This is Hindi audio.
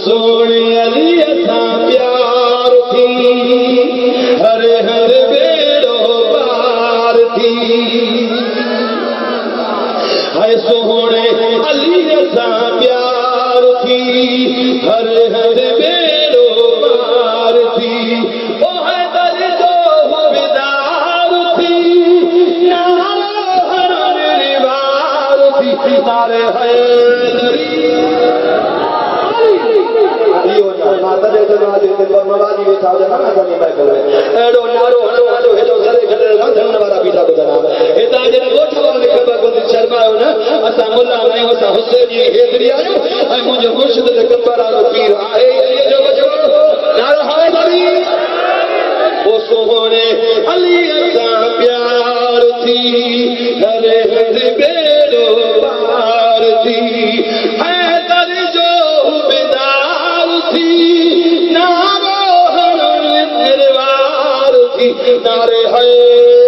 सोने अली असा प्यार थी हर हर बेड़ो पार थी हाय सोने अली असा प्यार थी हर हर बेड़ो पार थी ओ है दर जो बेदार थी नारो हर निवार थी नारे है दरी माता दे दरवाजे ते परमवादी वे साहब ना ना नहीं मैं करे एडो नारो हलो हलो हेलो सरे खड़े धन वाला पीता को जना एता जे गोठ वाले खबर को शर्मायो ना असा मुल्ला आयो असा हुसैन जी हेदरी आयो ऐ मुझे मुर्शिद दे कंबरा रो पीर आहे जो बजो नारो हाय दरी ओ सोहणे अली असा प्यार थी हरे हरे बेड़ो पार थी है दर जो नारे है